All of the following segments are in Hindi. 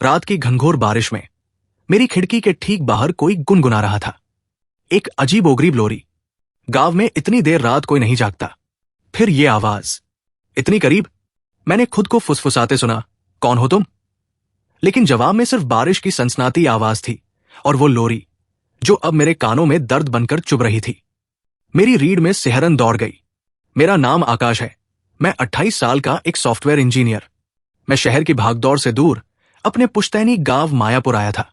रात की घनघोर बारिश में मेरी खिड़की के ठीक बाहर कोई गुनगुना रहा था। एक अजीबोगरीब लोरी। गांव में इतनी देर रात कोई नहीं जागता। फिर ये आवाज इतनी करीब, मैंने खुद को फुसफुसाते सुना, कौन हो तुम? लेकिन जवाब में सिर्फ बारिश की सनसनाती आवाज थी और वो लोरी जो अब मेरे कानों में दर्द बनकर चुभ रही थी। मेरी रीढ़ में सिहरन दौड़ गई। मेरा नाम आकाश है। मैं 28 साल का एक सॉफ्टवेयर इंजीनियर। मैं शहर की भागदौड़ से दूर अपने पुश्तैनी गांव मायापुर आया था,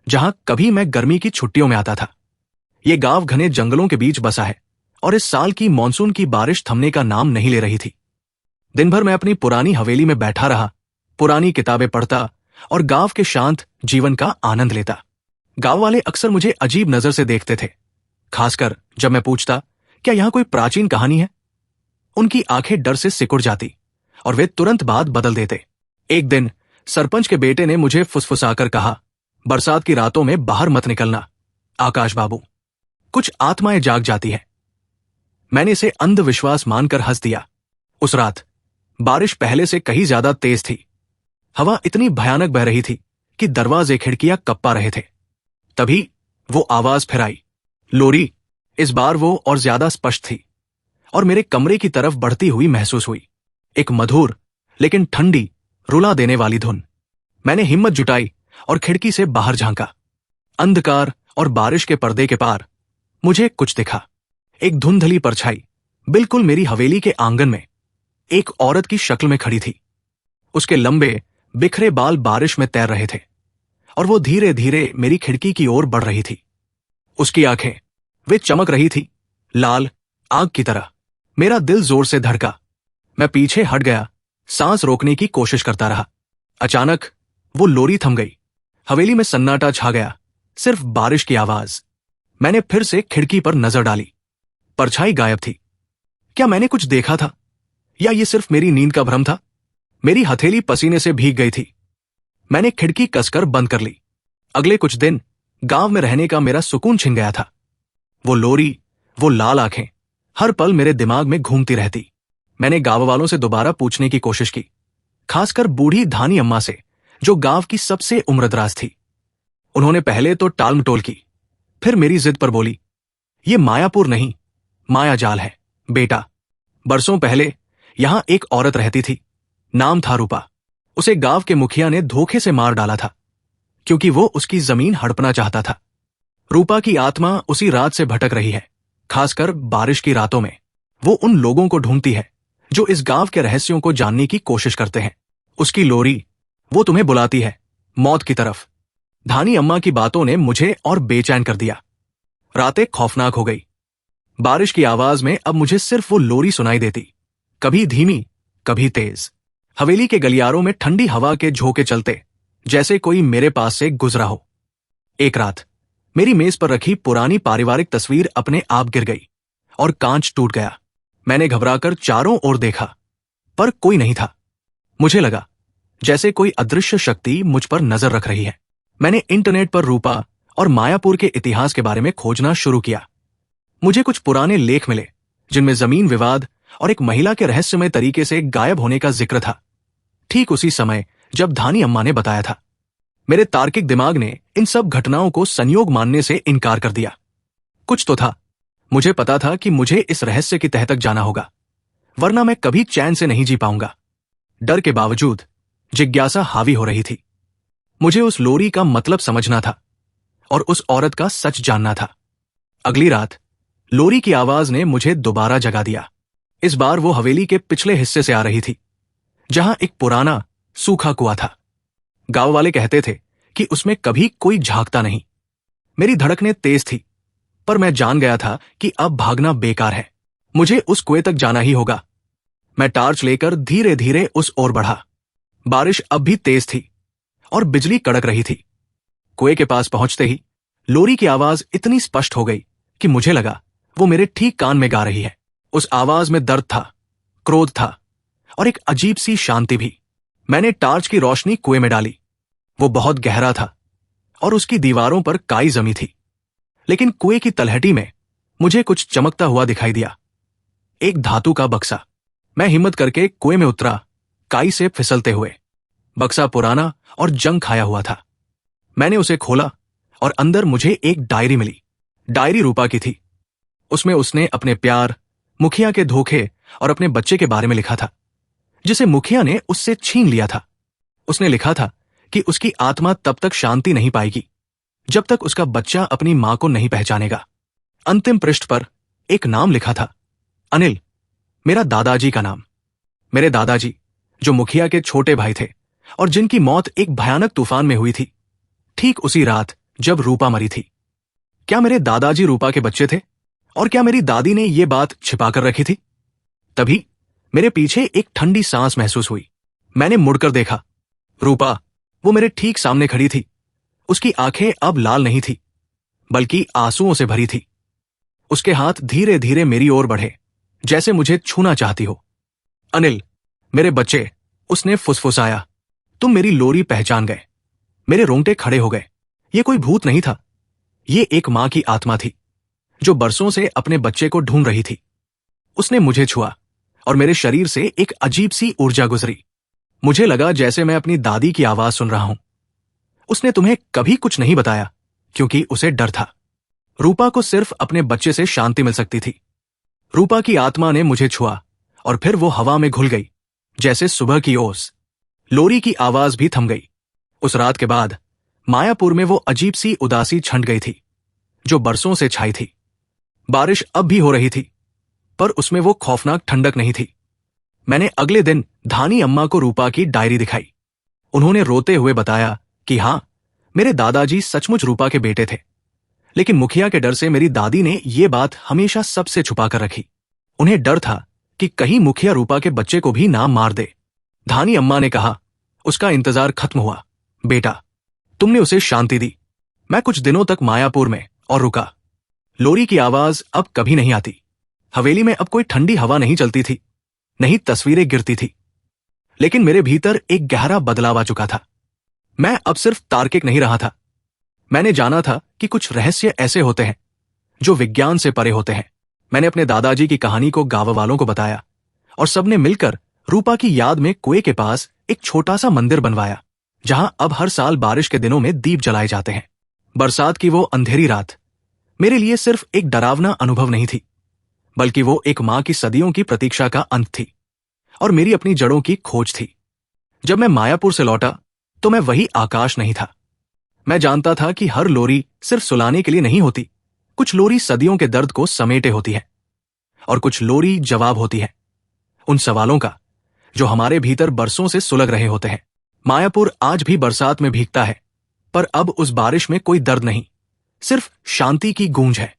जहां कभी मैं गर्मी की छुट्टियों में आता था। यह गांव घने जंगलों के बीच बसा है और इस साल की मानसून की बारिश थमने का नाम नहीं ले रही थी। दिन भर मैं अपनी पुरानी हवेली में बैठा रहा, पुरानी किताबें पढ़ता और गांव के शांत जीवन का आनंद लेता। गांव वाले अक्सर मुझे अजीब नजर से देखते थे, खासकर जब मैं पूछता, क्या यहां कोई प्राचीन कहानी है? उनकी आंखें डर से सिकुड़ जाती और वे तुरंत बात बदल देते। एक दिन सरपंच के बेटे ने मुझे फुसफुसाकर कहा, बरसात की रातों में बाहर मत निकलना आकाश बाबू, कुछ आत्माएं जाग जाती हैं। मैंने इसे अंधविश्वास मानकर हंस दिया। उस रात बारिश पहले से कहीं ज्यादा तेज थी। हवा इतनी भयानक बह रही थी कि दरवाजे खिड़कियां कप्पा रहे थे। तभी वो आवाज फिर आई, लोरी। इस बार वो और ज्यादा स्पष्ट थी और मेरे कमरे की तरफ बढ़ती हुई महसूस हुई। एक मधुर लेकिन ठंडी, रुला देने वाली धुन। मैंने हिम्मत जुटाई और खिड़की से बाहर झांका। अंधकार और बारिश के पर्दे के पार मुझे कुछ दिखा। एक धुंधली परछाई बिल्कुल मेरी हवेली के आंगन में एक औरत की शक्ल में खड़ी थी। उसके लंबे बिखरे बाल बारिश में तैर रहे थे और वो धीरे धीरे मेरी खिड़की की ओर बढ़ रही थी। उसकी आंखें, वे चमक रही थी, लाल आग की तरह। मेरा दिल जोर से धड़का। मैं पीछे हट गया, सांस रोकने की कोशिश करता रहा। अचानक वो लोरी थम गई। हवेली में सन्नाटा छा गया, सिर्फ बारिश की आवाज। मैंने फिर से खिड़की पर नजर डाली। परछाई गायब थी। क्या मैंने कुछ देखा था या ये सिर्फ मेरी नींद का भ्रम था? मेरी हथेली पसीने से भीग गई थी। मैंने खिड़की कसकर बंद कर ली। अगले कुछ दिन गांव में रहने का मेरा सुकून छिन गया था। वो लोरी, वो लाल आंखें हर पल मेरे दिमाग में घूमती रहती। मैंने गांव वालों से दोबारा पूछने की कोशिश की, खासकर बूढ़ी धानी अम्मा से, जो गांव की सबसे उम्रदराज थी। उन्होंने पहले तो टालमटोल की, फिर मेरी जिद पर बोली, ये मायापुर नहीं, मायाजाल है बेटा। बरसों पहले यहां एक औरत रहती थी, नाम था रूपा। उसे गांव के मुखिया ने धोखे से मार डाला था, क्योंकि वो उसकी जमीन हड़पना चाहता था। रूपा की आत्मा उसी रात से भटक रही है, खासकर बारिश की रातों में। वो उन लोगों को ढूंढती है जो इस गांव के रहस्यों को जानने की कोशिश करते हैं। उसकी लोरी, वो तुम्हें बुलाती है, मौत की तरफ। धानी अम्मा की बातों ने मुझे और बेचैन कर दिया। रातें खौफनाक हो गई। बारिश की आवाज में अब मुझे सिर्फ वो लोरी सुनाई देती, कभी धीमी, कभी तेज। हवेली के गलियारों में ठंडी हवा के झोंके चलते, जैसे कोई मेरे पास से गुजरा हो। एक रात मेरी मेज पर रखी पुरानी पारिवारिक तस्वीर अपने आप गिर गई और कांच टूट गया। मैंने घबराकर चारों ओर देखा, पर कोई नहीं था। मुझे लगा जैसे कोई अदृश्य शक्ति मुझ पर नजर रख रही है। मैंने इंटरनेट पर रूपा और मायापुर के इतिहास के बारे में खोजना शुरू किया। मुझे कुछ पुराने लेख मिले, जिनमें जमीन विवाद और एक महिला के रहस्यमय तरीके से गायब होने का जिक्र था। ठीक उसी समय जब धानी अम्मा ने बताया था। मेरे तार्किक दिमाग ने इन सब घटनाओं को संयोग मानने से इनकार कर दिया। कुछ तो था। मुझे पता था कि मुझे इस रहस्य की तह तक जाना होगा, वरना मैं कभी चैन से नहीं जी पाऊंगा। डर के बावजूद जिज्ञासा हावी हो रही थी। मुझे उस लोरी का मतलब समझना था और उस औरत का सच जानना था। अगली रात लोरी की आवाज ने मुझे दोबारा जगा दिया। इस बार वो हवेली के पिछले हिस्से से आ रही थी, जहां एक पुराना सूखा कुआं था। गांव वाले कहते थे कि उसमें कभी कोई झांकता नहीं। मेरी धड़कनें तेज थी, पर मैं जान गया था कि अब भागना बेकार है। मुझे उस कुएं तक जाना ही होगा। मैं टार्च लेकर धीरे धीरे उस ओर बढ़ा। बारिश अब भी तेज थी और बिजली कड़क रही थी। कुएं के पास पहुंचते ही लोरी की आवाज इतनी स्पष्ट हो गई कि मुझे लगा वो मेरे ठीक कान में गा रही है। उस आवाज में दर्द था, क्रोध था और एक अजीब सी शांति भी। मैंने टार्च की रोशनी कुएं में डाली। वो बहुत गहरा था और उसकी दीवारों पर काई जमी थी, लेकिन कुएं की तलहटी में मुझे कुछ चमकता हुआ दिखाई दिया। एक धातु का बक्सा। मैं हिम्मत करके कुएं में उतरा, काई से फिसलते हुए। बक्सा पुराना और जंग खाया हुआ था। मैंने उसे खोला और अंदर मुझे एक डायरी मिली। डायरी रूपा की थी। उसमें उसने अपने प्यार, मुखिया के धोखे और अपने बच्चे के बारे में लिखा था, जिसे मुखिया ने उससे छीन लिया था। उसने लिखा था कि उसकी आत्मा तब तक शांति नहीं पाएगी जब तक उसका बच्चा अपनी मां को नहीं पहचानेगा। अंतिम पृष्ठ पर एक नाम लिखा था, अनिल, मेरा दादाजी का नाम। मेरे दादाजी, जो मुखिया के छोटे भाई थे और जिनकी मौत एक भयानक तूफान में हुई थी, ठीक उसी रात जब रूपा मरी थी। क्या मेरे दादाजी रूपा के बच्चे थे? और क्या मेरी दादी ने यह बात छिपा कर रखी थी? तभी मेरे पीछे एक ठंडी सांस महसूस हुई। मैंने मुड़कर देखा। रूपा, वो मेरे ठीक सामने खड़ी थी। उसकी आंखें अब लाल नहीं थी, बल्कि आंसुओं से भरी थी। उसके हाथ धीरे धीरे मेरी ओर बढ़े, जैसे मुझे छूना चाहती हो। अनिल, मेरे बच्चे, उसने फुसफुसाया, तुम मेरी लोरी पहचान गए। मेरे रोंगटे खड़े हो गए। ये कोई भूत नहीं था, ये एक मां की आत्मा थी, जो बरसों से अपने बच्चे को ढूंढ रही थी। उसने मुझे छुआ और मेरे शरीर से एक अजीब सी ऊर्जा गुजरी। मुझे लगा जैसे मैं अपनी दादी की आवाज सुन रहा हूं। उसने तुम्हें कभी कुछ नहीं बताया क्योंकि उसे डर था। रूपा को सिर्फ अपने बच्चे से शांति मिल सकती थी। रूपा की आत्मा ने मुझे छुआ और फिर वो हवा में घुल गई, जैसे सुबह की ओस। लोरी की आवाज भी थम गई। उस रात के बाद मायापुर में वो अजीब सी उदासी छंट गई थी, जो बरसों से छाई थी। बारिश अब भी हो रही थी, पर उसमें वो खौफनाक ठंडक नहीं थी। मैंने अगले दिन धानी अम्मा को रूपा की डायरी दिखाई। उन्होंने रोते हुए बताया कि हां, मेरे दादाजी सचमुच रूपा के बेटे थे, लेकिन मुखिया के डर से मेरी दादी ने ये बात हमेशा सबसे छुपा कर रखी। उन्हें डर था कि कहीं मुखिया रूपा के बच्चे को भी ना मार दे। धानी अम्मा ने कहा, उसका इंतजार खत्म हुआ बेटा, तुमने उसे शांति दी। मैं कुछ दिनों तक मायापुर में और रुका। लोरी की आवाज अब कभी नहीं आती। हवेली में अब कोई ठंडी हवा नहीं चलती थी, नहीं तस्वीरें गिरती थी। लेकिन मेरे भीतर एक गहरा बदलाव आ चुका था। मैं अब सिर्फ तार्किक नहीं रहा था। मैंने जाना था कि कुछ रहस्य ऐसे होते हैं जो विज्ञान से परे होते हैं। मैंने अपने दादाजी की कहानी को गांव वालों को बताया और सबने मिलकर रूपा की याद में कुएं के पास एक छोटा सा मंदिर बनवाया, जहां अब हर साल बारिश के दिनों में दीप जलाए जाते हैं। बरसात की वो अंधेरी रात मेरे लिए सिर्फ एक डरावना अनुभव नहीं थी, बल्कि वो एक मां की सदियों की प्रतीक्षा का अंत थी और मेरी अपनी जड़ों की खोज थी। जब मैं मायापुर से लौटा तो मैं वही आकाश नहीं था। मैं जानता था कि हर लोरी सिर्फ सुलाने के लिए नहीं होती। कुछ लोरी सदियों के दर्द को समेटे होती है और कुछ लोरी जवाब होती है उन सवालों का जो हमारे भीतर बरसों से सुलग रहे होते हैं। मायापुर आज भी बरसात में भीगता है, पर अब उस बारिश में कोई दर्द नहीं, सिर्फ शांति की गूंज है।